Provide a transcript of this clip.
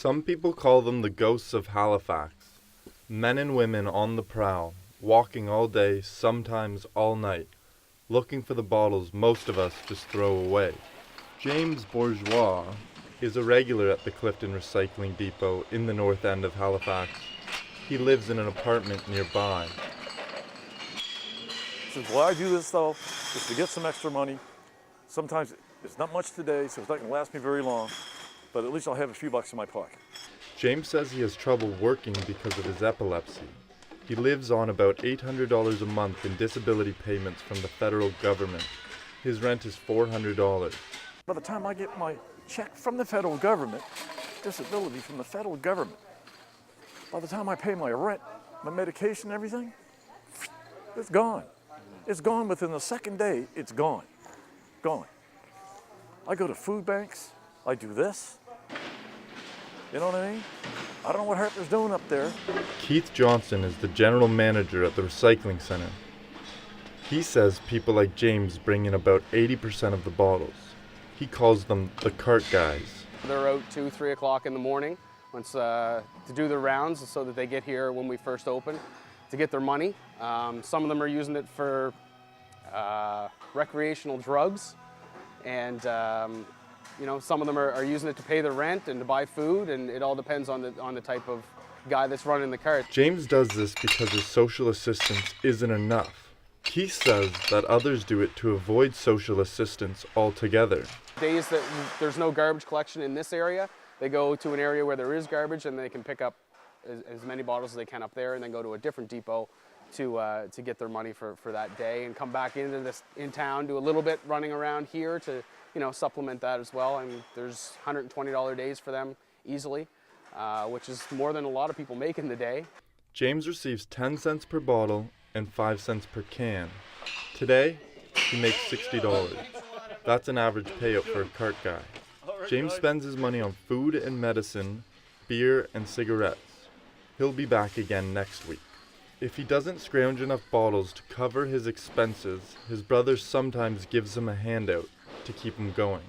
Some people call them the ghosts of Halifax. Men and women on the prowl, walking all day, sometimes all night, looking for the bottles most of us just throw away. James Bourgeois is a regular at the Clifton Recycling Depot in the north end of Halifax. He lives in an apartment nearby. Says, why I do this though is to get some extra money. Sometimes it's not much today, so it's not going to last me very long, but at least I'll have a few bucks in my pocket. James says he has trouble working because of his epilepsy. He lives on about $800 a month in disability payments from the federal government. His rent is $400. By the time I get my check from the federal government, disability from the federal government, by the time I pay my rent, my medication, everything, it's gone. It's gone within the second day, it's gone. Gone. I go to food banks, I do this. You know what I mean? I don't know what Harper's doing up there. Keith Johnson is the general manager at the recycling center. He says people like James bring in about 80% of the bottles. He calls them the cart guys. They're out 2, 3 o'clock in the morning to do their rounds so that they get here when we first open to get their money. Some of them are using it for recreational drugs, and some of them are using it to pay their rent and to buy food, and it all depends on the type of guy that's running the cart. James does this because his social assistance isn't enough. Keith says that others do it to avoid social assistance altogether. Days that there's no garbage collection in this area, they go to an area where there is garbage and they can pick up as many bottles as they can up there, and then go to a different depot to get their money for that day, and come back in town, do a little bit running around here to supplement that as well. And there's $120 days for them easily, which is more than a lot of people make in the day. James receives 10 cents per bottle and 5 cents per can. Today, he makes $60. That's an average payout for a cart guy. James spends his money on food and medicine, beer and cigarettes. He'll be back again next week. If he doesn't scrounge enough bottles to cover his expenses, his brother sometimes gives him a handout to keep him going.